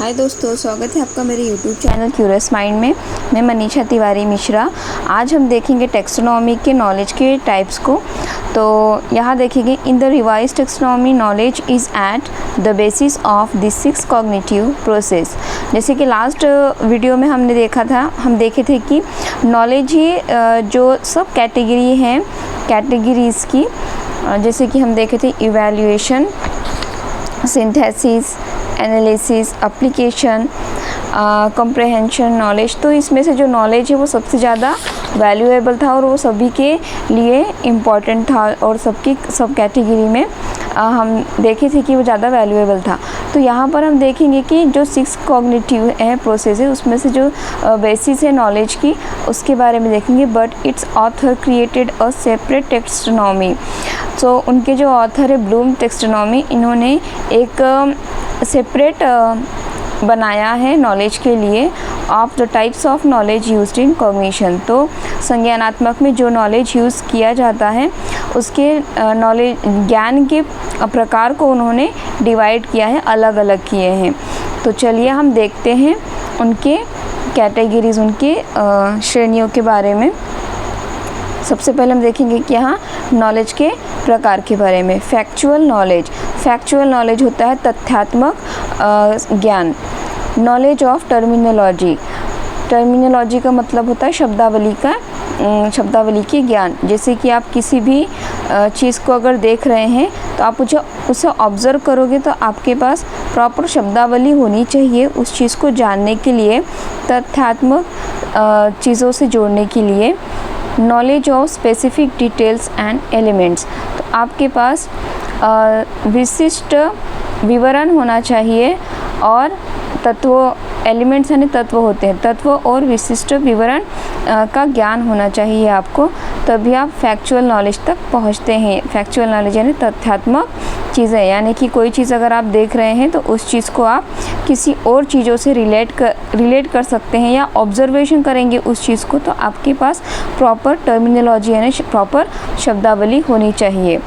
हाय दोस्तों, स्वागत है आपका मेरे यूट्यूब चैनल क्यूरियस माइंड में। मैं मनीषा तिवारी मिश्रा। आज हम देखेंगे टेक्सोनॉमी के नॉलेज के टाइप्स को। तो यहाँ देखेंगे, in the revise taxonomy knowledge is at the basis of the 6 cognitive process. जैसे कि लास्ट वीडियो में हमने देखा था, हम देखे थे कि नॉलेज ही जो सब कैटेगरी हैं, कैटेगरीज़ की, जैसे कि हम देखे थे evaluation, synthesis, analysis, application, comprehension, knowledge. तो इसमें से जो नॉलेज है वो सबसे ज़्यादा वैल्यूएबल था और वो सभी के लिए इम्पॉर्टेंट था और सब कैटेगरी में हम देखे थे कि वो ज़्यादा वैल्यूएबल था। तो यहाँ पर हम देखेंगे कि जो 6 कॉग्निटिव है प्रोसेस है, उसमें से जो बेसिस है नॉलेज की, उसके बारे में देखेंगे। But it's author created a separate taxonomy. तो उनके जो ऑथर है ब्लूम टेक्सोनॉमी, इन्होंने एक सेपरेट बनाया है नॉलेज के लिए, of the types of knowledge used in cognition. तो संज्ञानात्मक में जो नॉलेज यूज़ किया जाता है, उसके नॉलेज ज्ञान के प्रकार को उन्होंने डिवाइड किया है, अलग अलग किए हैं। तो चलिए हम देखते हैं उनके कैटेगरीज, उनके श्रेणियों के बारे में। सबसे पहले हम देखेंगे कि यहाँ नॉलेज के प्रकार के बारे में। Factual knowledge. फैक्चुअल नॉलेज होता है तथ्यात्मक ज्ञान। Knowledge of terminology. टर्मिनोलॉजी का मतलब होता है शब्दावली की ज्ञान। जैसे कि आप किसी भी चीज़ को अगर देख रहे हैं तो आप उसे ऑब्ज़र्व करोगे तो आपके पास प्रॉपर शब्दावली होनी चाहिए उस चीज़ को जानने के लिए, तथ्यात्मक चीज़ों से जोड़ने के लिए। Knowledge of specific details and elements. तो आपके पास विशिष्ट विवरण होना चाहिए और तत्व, एलिमेंट्स यानी तत्व होते हैं, तत्व और विशिष्ट विवरण का ज्ञान होना चाहिए आपको, तभी आप फैक्चुअल नॉलेज तक पहुंचते हैं। फैक्चुअल नॉलेज यानी तथ्यात्मक चीज़ें, यानी कि कोई चीज़ अगर आप देख रहे हैं तो उस चीज़ को आप किसी और चीज़ों से रिलेट कर सकते हैं या ऑब्जर्वेशन करेंगे उस चीज़ को, तो आपके पास प्रॉपर टर्मिनोलॉजी यानी प्रॉपर शब्दावली होनी चाहिए।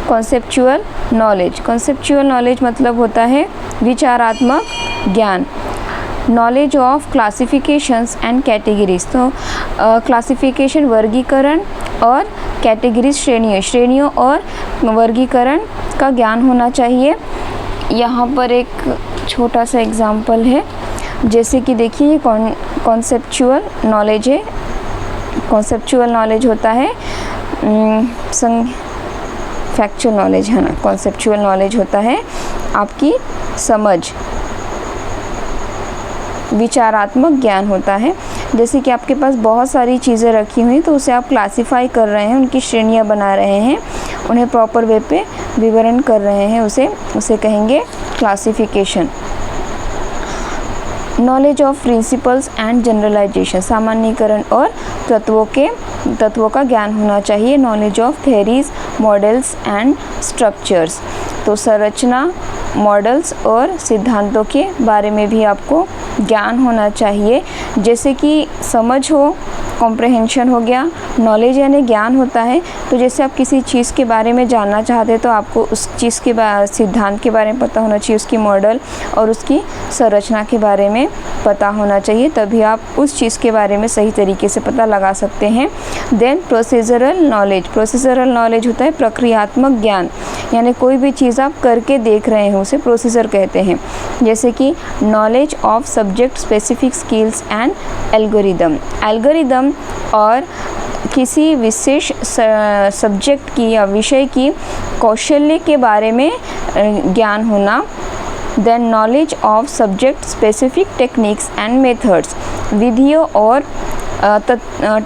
Conceptual knowledge. कॉन्सेप्चुअल नॉलेज मतलब होता है विचारात्मक ज्ञान। Knowledge of classifications and categories. तो क्लासिफिकेशन वर्गीकरण और कैटेगरीज श्रेणियों और वर्गीकरण का ज्ञान होना चाहिए। यहाँ पर एक छोटा सा एग्जाम्पल है, जैसे कि देखिए ये कॉन्सेप्चुअल नॉलेज है। कॉन्सेप्चुअल नॉलेज होता है फैक्चुअल नॉलेज है ना। कॉन्सेप्चुअल नॉलेज होता है आपकी समझ, विचारात्मक ज्ञान होता है। जैसे कि आपके पास बहुत सारी चीज़ें रखी हुई तो उसे आप क्लासिफाई कर रहे हैं, उनकी श्रेणियाँ बना रहे हैं, उन्हें प्रॉपर वे पे विवरण कर रहे हैं, उसे कहेंगे classification. Knowledge of principles and generalization. सामान्यीकरण और तत्वों का ज्ञान होना चाहिए। Knowledge of theories, models and structures. तो संरचना, मॉडल्स और सिद्धांतों के बारे में भी आपको ज्ञान होना चाहिए। जैसे कि समझ हो, कॉम्प्रहेंशन हो गया, नॉलेज यानी ज्ञान होता है। तो जैसे आप किसी चीज़ के बारे में जानना चाहते हैं तो आपको उस चीज़ के सिद्धांत के बारे में पता होना चाहिए, उसकी मॉडल और उसकी संरचना के बारे में पता होना चाहिए, तभी आप उस चीज़ के बारे में सही तरीके से पता लगा सकते हैं। Then procedural knowledge. Procedural knowledge होता है प्रक्रियात्मक ज्ञान, यानी कोई भी चीज़ आप करके देख रहे हैं उसे प्रोसीजर कहते हैं। जैसे कि knowledge of subject specific skills and algorithm. Algorithm और किसी विशेष सब्जेक्ट की या विषय की कौशल्य के बारे में ज्ञान होना। Then knowledge of subject specific techniques and methods. विधियों और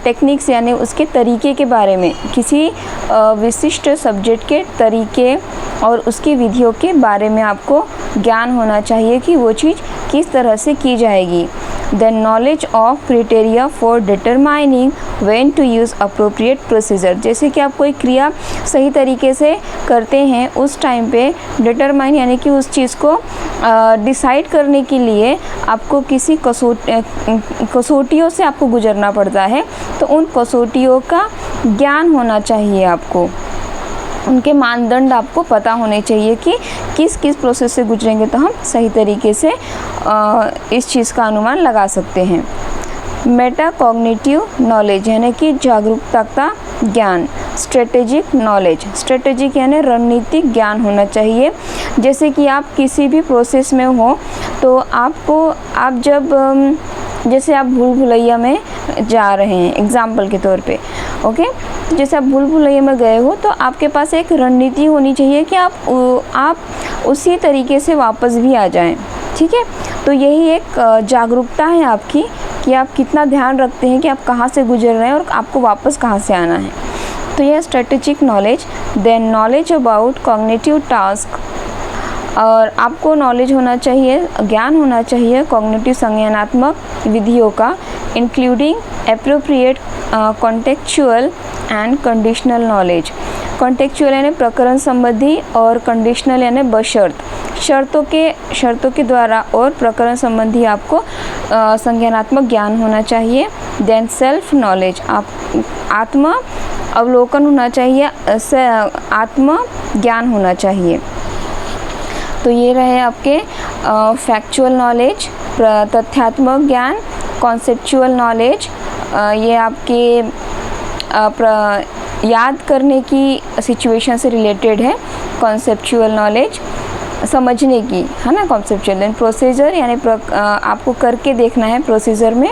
टेक्निक्स यानी उसके तरीके के बारे में, किसी विशिष्ट सब्जेक्ट के तरीके और उसकी विधियों के बारे में आपको ज्ञान होना चाहिए कि वो चीज़ किस तरह से की जाएगी। Then knowledge of criteria for determining when to use appropriate procedure. जैसे कि आप कोई क्रिया सही तरीके से करते हैं उस टाइम पे डिटरमाइन यानी कि उस चीज़ को डिसाइड करने के लिए आपको किसी कसौटियों से आपको गुजरना पड़ता है, तो उन कसौटियों का ज्ञान होना चाहिए आपको। उनके मानदंड आपको पता होने चाहिए कि किस किस प्रोसेस से गुजरेंगे तो हम सही तरीके से इस चीज़ का अनुमान लगा सकते हैं। मेटाकॉग्निटिव नॉलेज यानी कि जागरूकता का ज्ञान। स्ट्रेटेजिक नॉलेज, स्ट्रेटेजिक यानी रणनीतिक ज्ञान होना चाहिए। जैसे कि आप किसी भी प्रोसेस में हो तो आप जब जैसे आप भूल भुलैया में जा रहे हैं एग्जाम्पल के तौर पे, ओके, जैसे आप भूल भुलैया में गए हो तो आपके पास एक रणनीति होनी चाहिए कि आप उसी तरीके से वापस भी आ जाएं, ठीक है। तो यही एक जागरूकता है आपकी कि आप कितना ध्यान रखते हैं कि आप कहाँ से गुजर रहे हैं और आपको वापस कहाँ से आना है। तो यह strategic knowledge. Then knowledge about cognitive task, और आपको नॉलेज होना चाहिए, ज्ञान होना चाहिए कॉग्निटिव संज्ञानात्मक विधियों का, including appropriate contextual and conditional knowledge. Contextual यानी प्रकरण संबंधी और कंडीशनल यानी बशर्त, शर्तों के द्वारा, और प्रकरण संबंधी आपको संज्ञानात्मक ज्ञान होना चाहिए। देन सेल्फ नॉलेज, आत्म अवलोकन होना चाहिए, आत्म ज्ञान होना चाहिए। तो ये रहे आपके फैक्चुअल नॉलेज, तथ्यात्मक ज्ञान, कॉन्सेप्चुअल नॉलेज, ये आपके याद करने की सिचुएशन से रिलेटेड है। कॉन्सेप्चुअल नॉलेज समझने की है ना, कॉन्सेप्चुअल। देन प्रोसीजर यानी आपको करके देखना है प्रोसीजर में,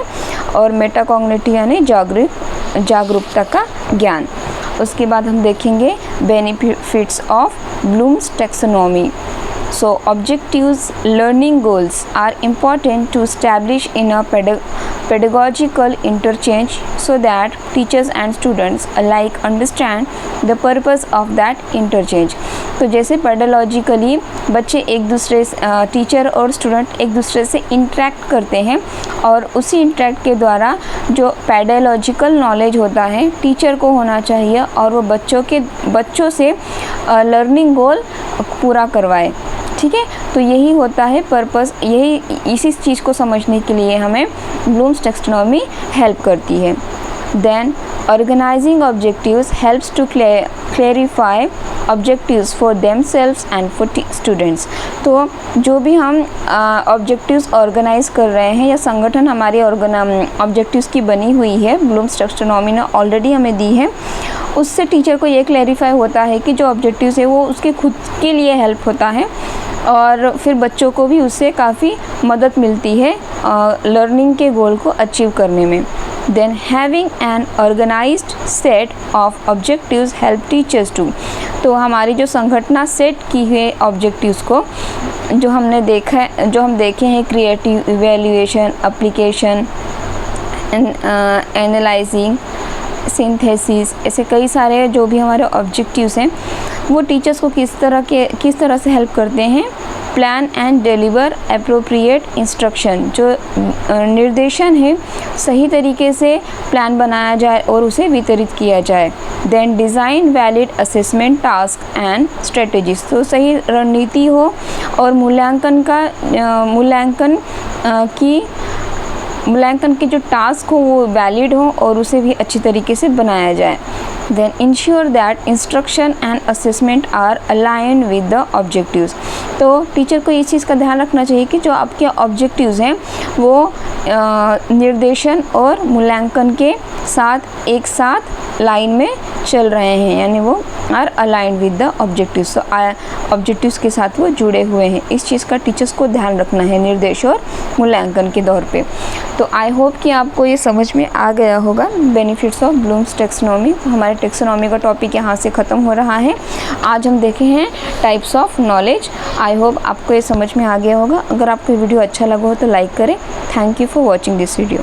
और मेटाकॉग्निटिव यानी जागरूकता का ज्ञान। उसके बाद हम देखेंगे benefits of Bloom's taxonomy. So objectives learning goals are important to establish in a pedagogical interchange so that teachers and students alike understand the purpose of that interchange। तो जैसे पेडालॉजिकली बच्चे एक दूसरे टीचर और स्टूडेंट एक दूसरे से इंटरेक्ट करते हैं, और उसी इंटरेक्ट के द्वारा जो पेडालॉजिकल नॉलेज होता है टीचर को होना चाहिए, और वो बच्चों से लर्निंग गोल पूरा करवाए, ठीक है। तो यही होता है पर्पस, इसी चीज़ को समझने के लिए हमें ब्लूम्स टैक्सोनॉमी हेल्प करती है। Then organising objectives helps to clarify objectives for themselves and for students. तो जो भी हम ऑब्जेक्टिव्स ऑर्गेनाइज कर रहे हैं या संगठन हमारे ऑब्जेक्टिव्स की बनी हुई है, ब्लूम्स टैक्सोनॉमी ने ऑलरेडी हमें दी है, उससे टीचर को ये क्लैरिफाई होता है कि जो ऑब्जेक्टिव्स है वो उसके खुद के लिए हेल्प होता है, और फिर बच्चों को भी उससे काफ़ी मदद मिलती है लर्निंग के गोल को अचीव करने में। Then having an organised set of objectives help teachers to. तो हमारी जो संगठना सेट की हुई ऑब्जेक्टिव्स को जो हम देखे हैं, creative, evaluation, application, analysing, synthesis, ऐसे कई सारे जो भी हमारे ऑब्जेक्टिव्स हैं वो टीचर्स को किस तरह से हेल्प करते हैं। Plan and deliver appropriate instruction, जो निर्देशन है सही तरीके से प्लान बनाया जाए और उसे वितरित किया जाए। Then design valid assessment task and strategies, तो सही रणनीति हो और मूल्यांकन के जो टास्क हो वो वैलिड हो और उसे भी अच्छी तरीके से बनाया जाए। Then ensure that instruction and assessment are aligned with the objectives. तो टीचर को इस चीज़ का ध्यान रखना चाहिए कि जो आपके ऑब्जेक्टिव्स हैं वो निर्देशन और मूल्यांकन के साथ एक साथ लाइन में चल रहे हैं, यानी वो are aligned with the objectives. तो ऑब्जेक्टिव्स के साथ वो जुड़े हुए हैं, इस चीज़ का टीचर्स को ध्यान रखना है निर्देश और मूल्यांकन के दौर पे। तो आई होप कि आपको ये समझ में आ गया होगा बेनिफिट्स ऑफ ब्लूम्स टैक्सोनॉमी। तो हमारे टैक्सोनॉमी का टॉपिक यहाँ से ख़त्म हो रहा है। आज हम देखे हैं types of knowledge. I hope आपको ये समझ में आ गया होगा। अगर आपको वीडियो अच्छा लगा हो तो लाइक करें। Thank you for watching this video.